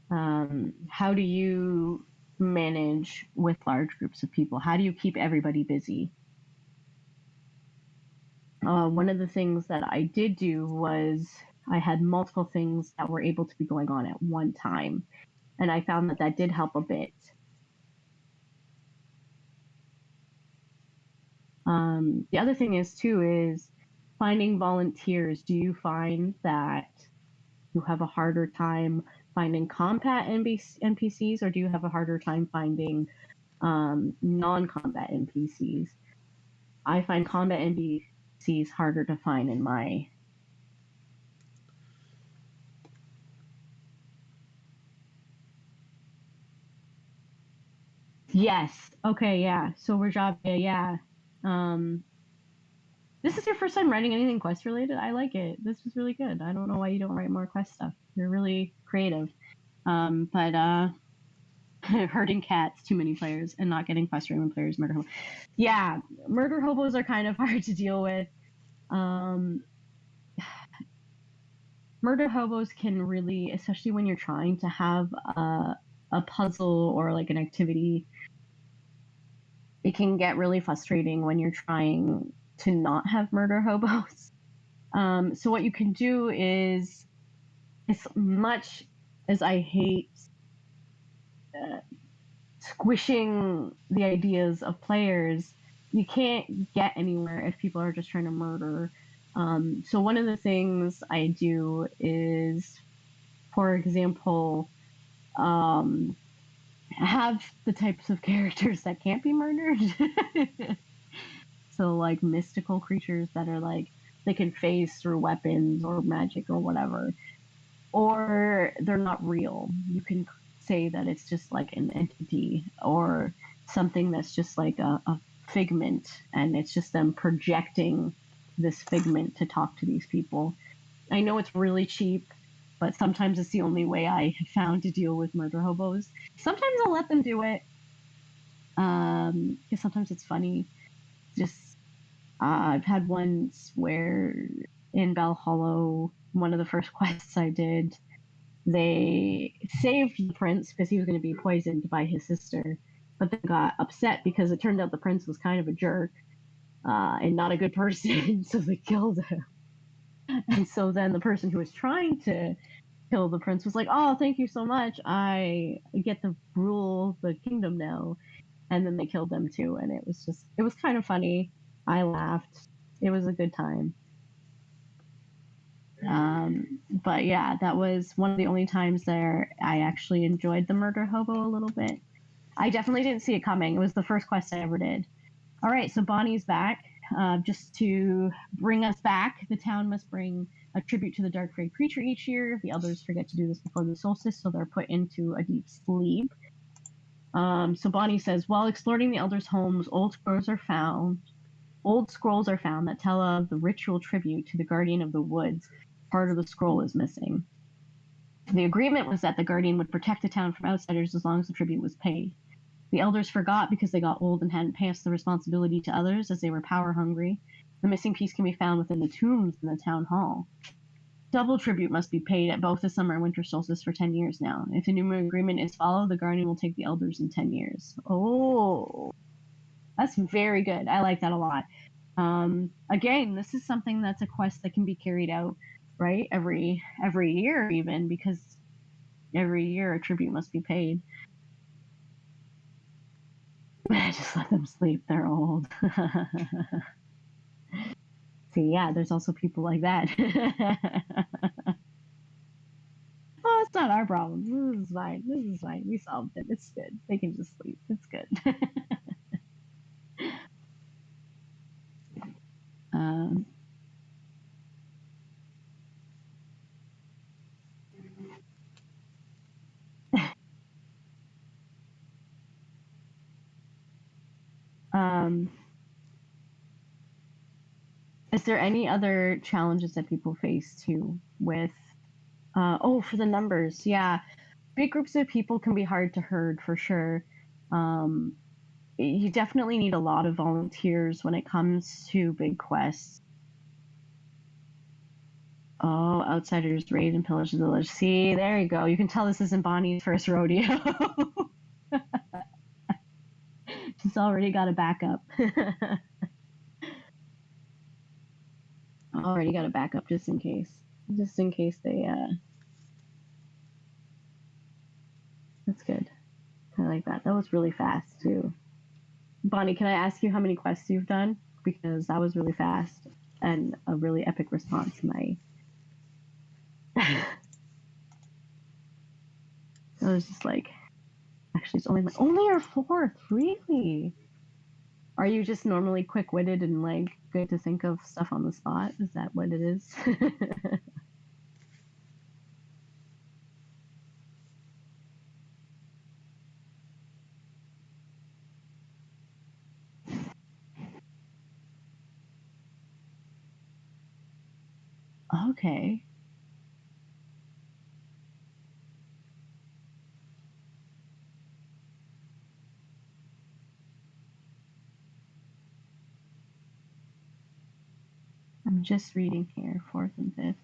how do you manage with large groups of people? How do you keep everybody busy? One of the things that I did do was I had multiple things that were able to be going on at one time. And I found that did help a bit. The other thing is finding volunteers. Do you find that you have a harder time finding combat NPCs, or do you have a harder time finding non-combat NPCs? I find combat NPCs harder to find in my... Yes. Okay, yeah. So Rajab, yeah. This is your first time writing anything quest related? I like it. This was really good. I don't know why you don't write more quest stuff. You're really creative. But herding cats, too many players, and not getting frustrated when players murder hobos. Yeah, murder hobos are kind of hard to deal with. Murder hobos can really, especially when you're trying to have a puzzle or like an activity, it can get really frustrating when you're trying to not have murder hobos. So what you can do is, as much as I hate squishing the ideas of players, you can't get anywhere if people are just trying to murder. So one of the things I do is, for example, have the types of characters that can't be murdered. So like mystical creatures that are like, they can phase through weapons or magic or whatever. Or they're not real. You can say that it's just like an entity or something that's just like a figment, and it's just them projecting this figment to talk to these people. I know it's really cheap, but sometimes it's the only way I have found to deal with murder hobos. Sometimes I'll let them do it, because sometimes it's funny. Just I've had ones where in Bell Hollow, one of the first quests I did, they saved the prince because he was going to be poisoned by his sister, but then got upset because it turned out the prince was kind of a jerk and not a good person, so they killed him. And so then the person who was trying to kill the prince was like, "Oh, thank you so much. I get to rule the kingdom now." And then they killed them too, and it was kind of funny. I laughed. It was a good time. But yeah, that was one of the only times there I actually enjoyed the murder hobo a little bit. I definitely didn't see it coming. It was the first quest I ever did. All right, so Bonnie's back. Just to bring us back, the town must bring a tribute to the dark fairy creature each year. The elders forget to do this before the solstice, so they're put into a deep sleep. So Bonnie says, while exploring the elders' homes, old scrolls are found that tell of the ritual tribute to the guardian of the woods. Part of the scroll is missing. The agreement was that the guardian would protect the town from outsiders as long as the tribute was paid. The elders forgot because they got old and hadn't passed the responsibility to others as they were power hungry. The missing piece can be found within the tombs in the town hall. Double tribute must be paid at both the summer and winter solstice for 10 years now. If the new agreement is followed, the guardian will take the elders in 10 years. Oh, that's very good. I like that a lot. Again, this is something that's a quest that can be carried out, right? Every year, even, because every year a tribute must be paid. Just let them sleep. They're old. See, yeah, there's also people like that. Oh, it's not our problem. This is fine. This is fine. We solved it. It's good. They can just sleep. It's good. um, um, is there any other challenges that people face too with for the numbers? Yeah. Big groups of people can be hard to herd for sure. You definitely need a lot of volunteers when it comes to big quests. Oh, outsiders raid and pillage the village. See, there you go. You can tell this isn't Bonnie's first rodeo. She's already got a backup. Already got a backup just in case. Just in case they that's good. I like that. That was really fast too. Bonnie, can I ask you how many quests you've done? Because that was really fast and a really epic response to my I was just like, actually, it's only our fourth, really? Are you just normally quick-witted and like good to think of stuff on the spot? Is that what it is? Okay. I'm just reading here, fourth and fifth.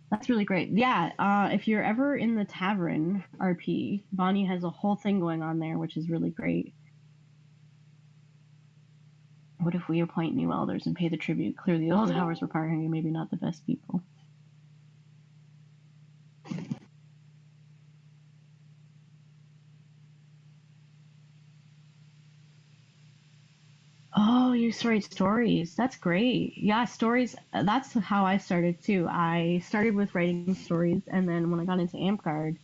That's really great. Yeah, if you're ever in the tavern RP, Bonnie has a whole thing going on there, which is really great. What if we appoint new elders and pay the tribute? Clear the old hours were power hungry, maybe not the best people. Oh, you write stories. That's great. Yeah, stories. That's how I started too. I started with writing stories, and then when I got into Amtgard,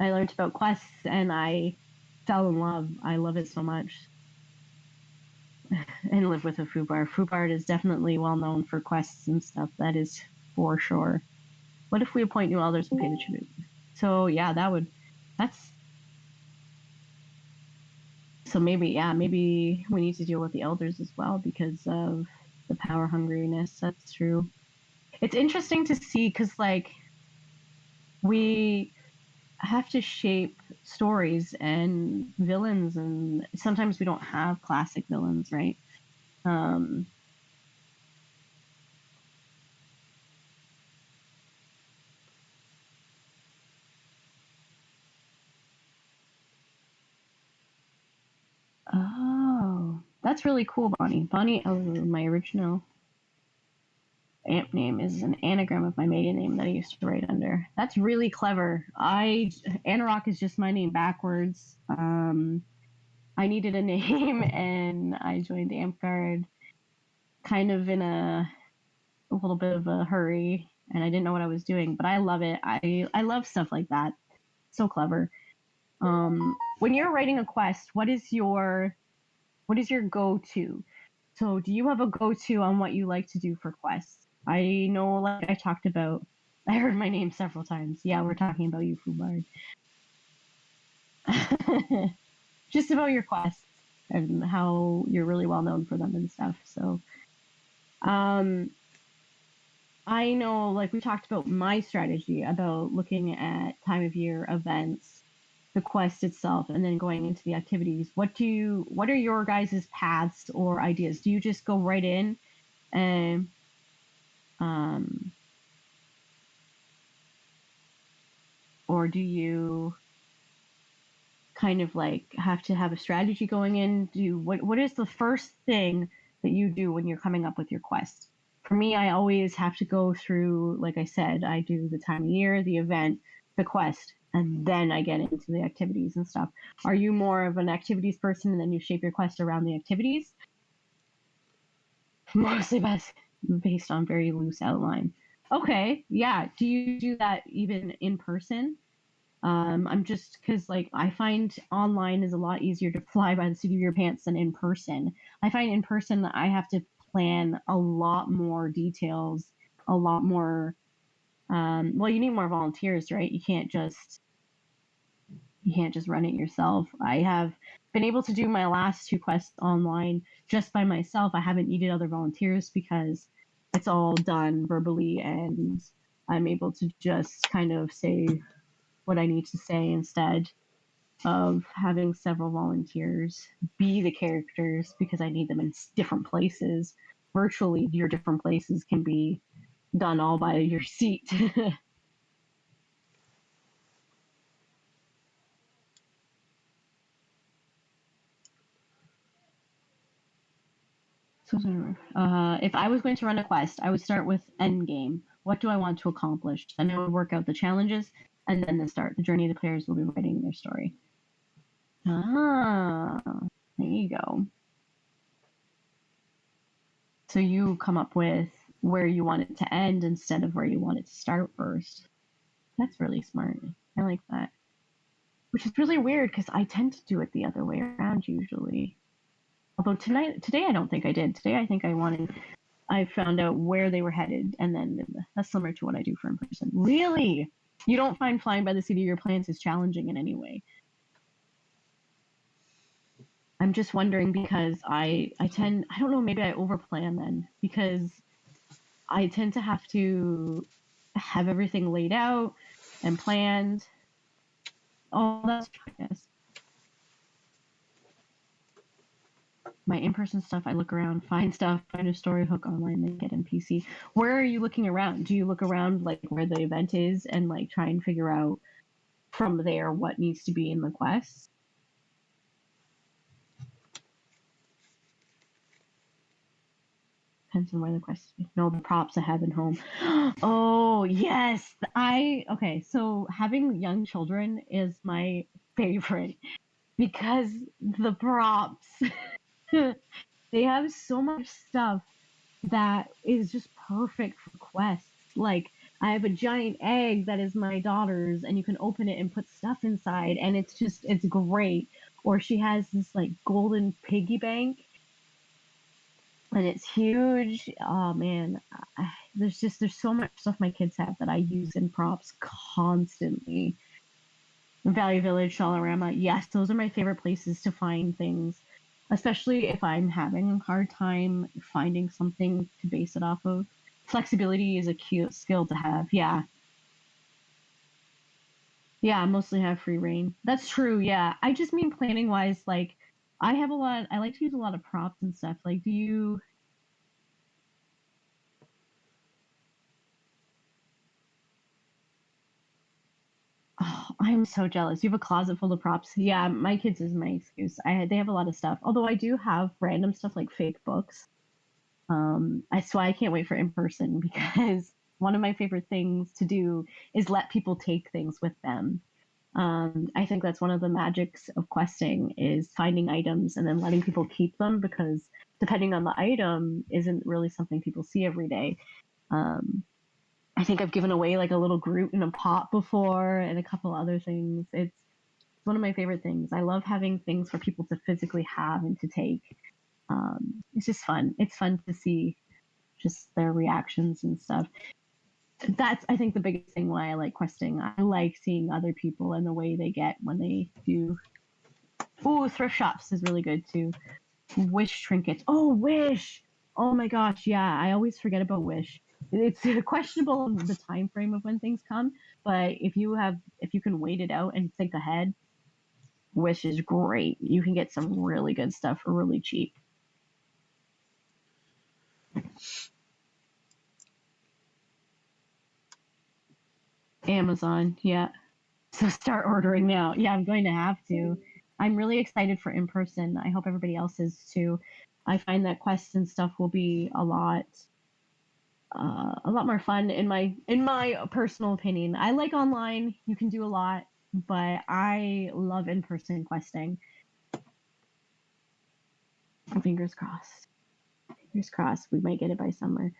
I learned about quests, and I fell in love. I love it so much. And live with a Fubard. Fubard is definitely well known for quests and stuff. That is for sure. What if we appoint new elders and pay the tribute? So yeah, that's so maybe we need to deal with the elders as well because of the power hungriness. That's true. It's interesting to see because like we have to shape stories and villains, and sometimes we don't have classic villains, right? Um, oh, that's really cool, Bonnie. Bonnie, oh, my original amp name is an anagram of my maiden name that I used to write under. That's really clever. Anarok is just my name backwards. I needed a name and I joined Amtgard kind of in a little bit of a hurry and I didn't know what I was doing, but I love it. I love stuff like that. So clever. When you're writing a quest, what is your go-to? So do you have a go-to on what you like to do for quests? I know, like I talked about, I heard my name several times. Yeah, we're talking about you, Fubard. Just about your quests and how you're really well known for them and stuff. So, I know, like we talked about my strategy about looking at time of year events the quest itself and then going into the activities, what are your guys' paths or ideas? Do you just go right in and or do you kind of like have to have a strategy going in? What is the first thing that you do when you're coming up with your quest? For me, I always have to go through, like I said, I do the time of year, the event, the quest, and then I get into the activities and stuff. Are you more of an activities person and then you shape your quest around the activities? Mostly based on very loose outline. Okay, yeah. Do you do that even in person? I'm just because like I find online is a lot easier to fly by the seat of your pants than in person. I find in person that I have to plan a lot more details, a lot more. Well, you need more volunteers, right? You can't just run it yourself. I have been able to do my last 2 quests online just by myself. I haven't needed other volunteers because it's all done verbally and I'm able to just kind of say what I need to say instead of having several volunteers be the characters because I need them in different places. Virtually, your different places can be done all by your seat. So, if I was going to run a quest, I would start with end game. What do I want to accomplish? Then I would work out the challenges, and then the journey of the players will be writing their story. Ah, there you go. So you come up with where you want it to end instead of where you want it to start first. That's really smart. I like that. Which is really weird because I tend to do it the other way around usually. Although today I don't think I did. Today I think I found out where they were headed, and then that's similar to what I do for in person. Really? You don't find flying by the seat of your pants is challenging in any way? I'm just wondering because I don't know, maybe I overplan then because I tend to have to have everything laid out and planned. Oh, that's true, yes. My in-person stuff, I look around, find stuff, find a story hook online, then get NPC. Where are you looking around? Do you look around like where the event is and like try and figure out from there what needs to be in the quest? Depends on where the quest is. No, the props I have at home. Oh, yes. Okay, so having young children is my favorite because the props, they have so much stuff that is just perfect for quests. Like, I have a giant egg that is my daughter's, and you can open it and put stuff inside, and it's great. Or she has this like golden piggy bank and it's huge. Oh man, there's so much stuff my kids have that I use in props constantly. Value Village, Shalarama, yes, those are my favorite places to find things, especially if I'm having a hard time finding something to base it off of. Flexibility is a cute skill to have. Yeah. Yeah, I mostly have free reign. That's true. Yeah. I just mean planning wise, like I like to use a lot of props and stuff. Like, do you, oh, I'm so jealous. You have a closet full of props. Yeah, my kids is my excuse. They have a lot of stuff. Although I do have random stuff like fake books. That's why I can't wait for in person because one of my favorite things to do is let people take things with them. I think that's one of the magics of questing is finding items and then letting people keep them because depending on the item isn't really something people see every day. I think I've given away like a little Groot in a pot before and a couple other things. It's one of my favorite things. I love having things for people to physically have and to take. It's just fun. It's fun to see just their reactions and stuff. That's I think the biggest thing why I like questing. I like seeing other people and the way they get when they do. Ooh, thrift shops is really good too. Wish trinkets. Oh, Wish. Oh my gosh, yeah. I always forget about Wish. It's questionable the time frame of when things come, but if you can wait it out and think ahead, which is great. You can get some really good stuff for really cheap. Amazon, yeah. So start ordering now. Yeah, I'm going to have to. I'm really excited for in person. I hope everybody else is too. I find that quests and stuff will be a lot more fun in my personal opinion. I like online. You can do a lot, but I love in person questing. Fingers crossed. Fingers crossed. We might get it by summer.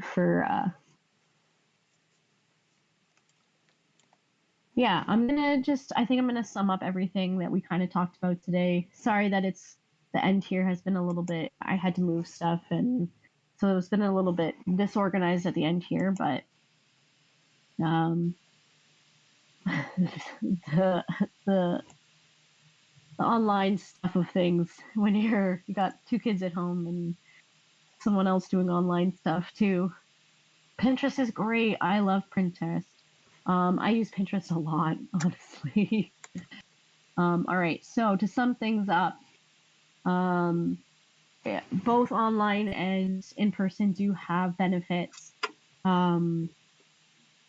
For yeah, I think I'm gonna sum up everything that we kind of talked about today. Sorry that it's the end here has been a little bit, I had to move stuff, and so it's been a little bit disorganized at the end here, but the, the online stuff of things when you got two kids at home and someone else doing online stuff too. Pinterest is great. I love Pinterest. I use Pinterest a lot, honestly. All right, so to sum things up, both online and in person do have benefits. The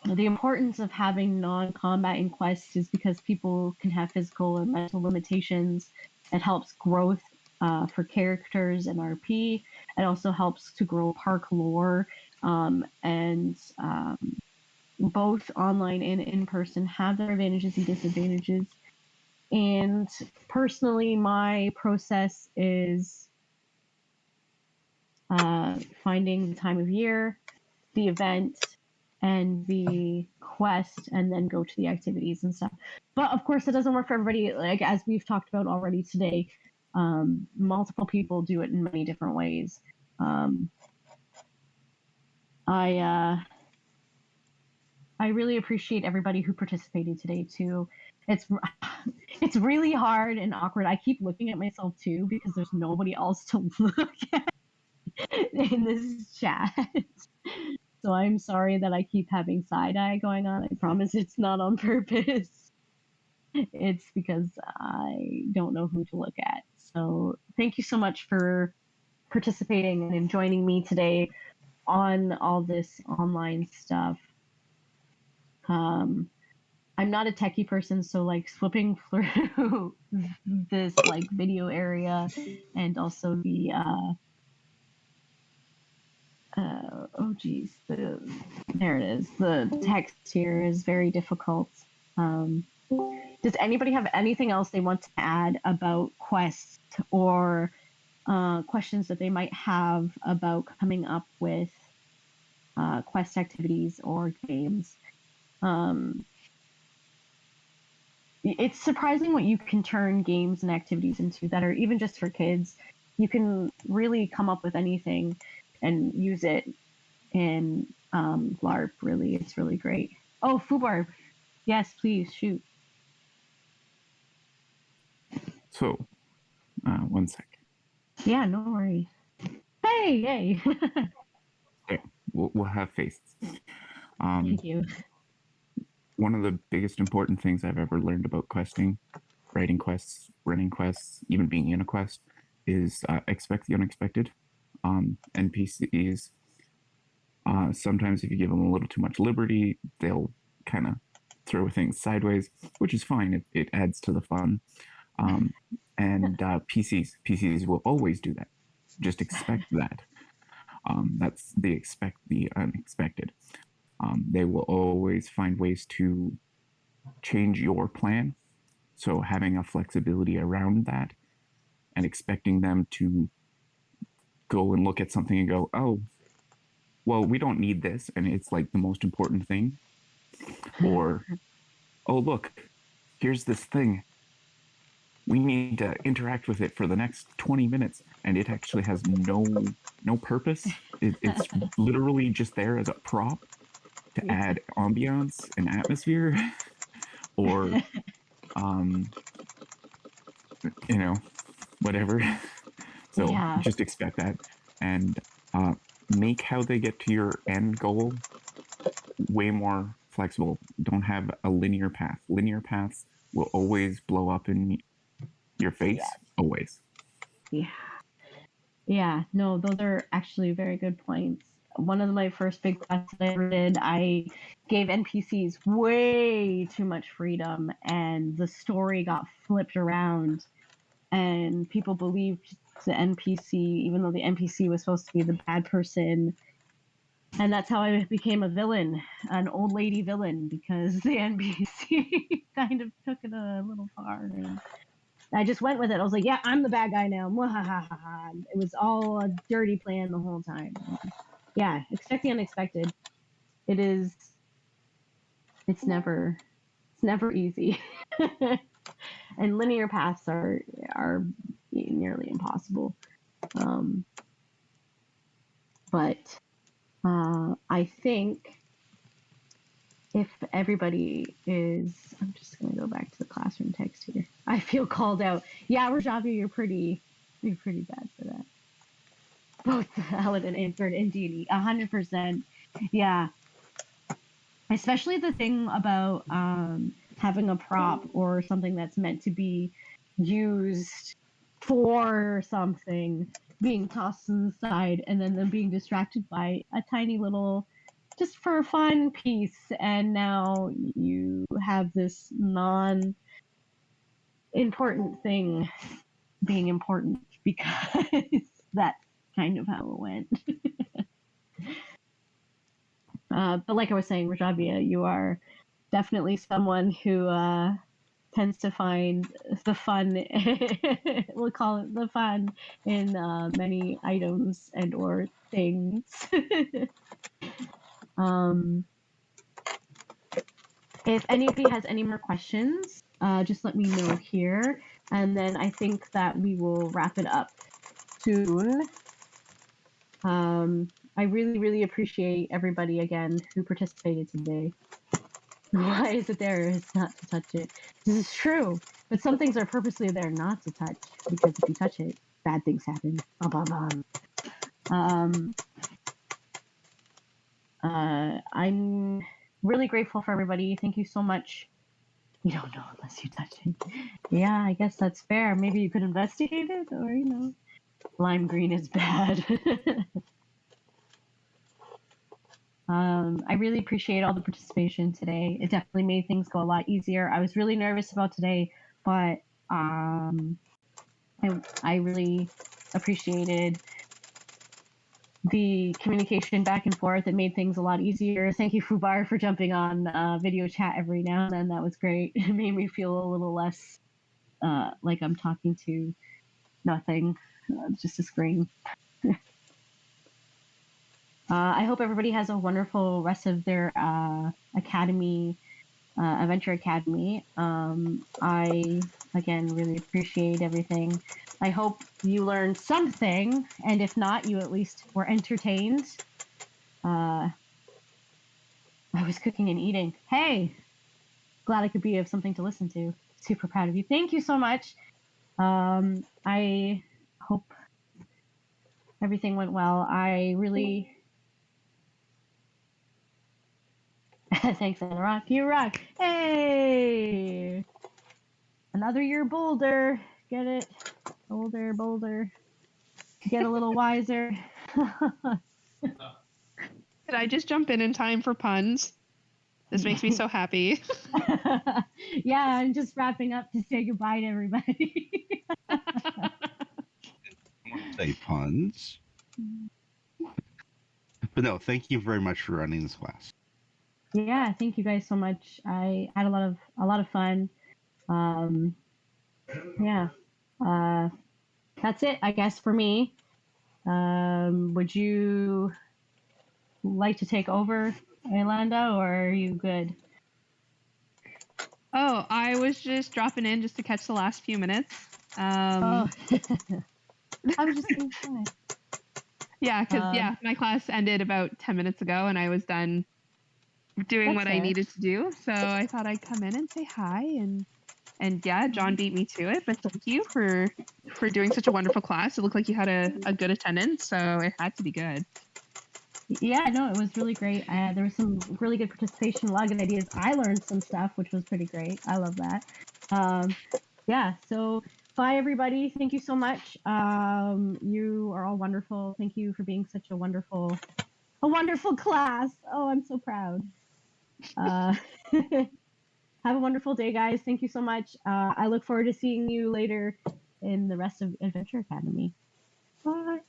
importance of having non-combat in quests is because people can have physical and mental limitations. It helps growth for characters and RP. It also helps to grow park lore, and both online and in person have their advantages and disadvantages. And personally, my process is finding the time of year, the event, and the quest, and then go to the activities and stuff. But of course, it doesn't work for everybody. Like as we've talked about already today, multiple people do it in many different ways. I really appreciate everybody who participated today too. It's really hard and awkward. I keep looking at myself too because there's nobody else to look at in this chat. So I'm sorry that I keep having side eye going on. I promise it's not on purpose. It's because I don't know who to look at. So thank you so much for participating and joining me today on all this online stuff. I'm not a techie person, so like flipping through this like video area and also the oh geez, there it is. The text here is very difficult. Does anybody have anything else they want to add about quests or questions that they might have about coming up with quest activities or games? It's surprising what you can turn games and activities into that are even just for kids. You can really come up with anything and use it in LARP, really. It's really great. Oh, Fubarb. Yes, please, shoot. So, 1 sec. Yeah, no worries. Hey, yay. Okay, we'll have faces. Thank you. One of the biggest important things I've ever learned about questing, writing quests, running quests, even being in a quest, is expect the unexpected. NPCs, sometimes if you give them a little too much liberty, they'll kind of throw things sideways, which is fine. It adds to the fun. And PCs will always do that. Just expect that. That's the unexpected. They will always find ways to change your plan. So having a flexibility around that and expecting them to go and look at something and go, oh, well, we don't need this, and it's like the most important thing. Or, oh, look, here's this thing. We need to interact with it for the next 20 minutes, and it actually has no purpose. It's literally just there as a prop to add ambiance and atmosphere, or, whatever. So just expect that, and make how they get to your end goal way more flexible. Don't have a linear path. Linear paths will always blow up in your face. Yes. Always. Yeah. Yeah, no, those are actually very good points. One of my first big quests that I ever did, I gave NPCs way too much freedom, and the story got flipped around, and people believed the NPC, even though the NPC was supposed to be the bad person. And that's how I became a villain, an old lady villain, because the NPC kind of took it a little far. And I just went with it. I was like, yeah, I'm the bad guy now. Mwahahaha. It was all a dirty plan the whole time. Yeah, expect the unexpected. It's never easy. And linear paths are nearly impossible. But I think if everybody is, I'm just going to go back to the classroom text here. I feel called out. Yeah, Rajavi, you're pretty bad for that. Both Paladin and Third and D&D, 100%. Yeah. Especially the thing about having a prop or something that's meant to be used for something being tossed to the side and then them being distracted by a tiny little just for fun piece, and now you have this non-important thing being important because that's kind of how it went. But like I was saying, Rajavia, you are definitely someone who tends to find the fun, we'll call it the fun, in many items and or things. If anybody has any more questions, just let me know here. And then I think that we will wrap it up soon. I really, really appreciate everybody again who participated today. Why is it there? It's not to touch it. This is true, but some things are purposely there not to touch, because if you touch it, bad things happen. I'm really grateful for everybody. Thank you so much. You don't know unless you touch it. Yeah, I guess that's fair. Maybe you could investigate it, or lime green is bad. I really appreciate all the participation today. It definitely made things go a lot easier. I was really nervous about today, but I really appreciated the communication back and forth. It made things a lot easier. Thank you, Fubar, for jumping on video chat every now and then. That was great. It made me feel a little less like I'm talking to nothing, just a screen. I hope everybody has a wonderful rest of their academy, Adventure Academy. I, again, really appreciate everything. I hope you learned something, and if not, you at least were entertained. I was cooking and eating. Hey! Glad I could be of something to listen to. Super proud of you. Thank you so much. I hope everything went well. I really... Thanks, Anna Rock. You rock. Hey! Another year bolder. Get it? Bolder. Get a little wiser. Did I just jump in time for puns? This makes me so happy. Yeah, I'm just wrapping up to say goodbye to everybody. I want to say puns. But no, thank you very much for running this class. Yeah, thank you guys so much. I had a lot of fun. Yeah. That's it, I guess, for me. Would you like to take over, Yolanda, or are you good? Oh, I was just dropping in just to catch the last few minutes. I was just saying hi. Yeah, because my class ended about 10 minutes ago, and I was done doing what I needed to do. So I thought I'd come in and say hi, and yeah, John beat me to it. But thank you for doing such a wonderful class. It looked like you had a good attendance, so it had to be good. Yeah, no, it was really great. There was some really good participation, a lot of good ideas. I learned some stuff, which was pretty great. I love that. Yeah, so bye everybody. Thank you so much. You are all wonderful. Thank you for being such a wonderful class. Oh, I'm so proud. Have a wonderful day, guys. Thank you so much. I look forward to seeing you later in the rest of Adventure Academy. Bye.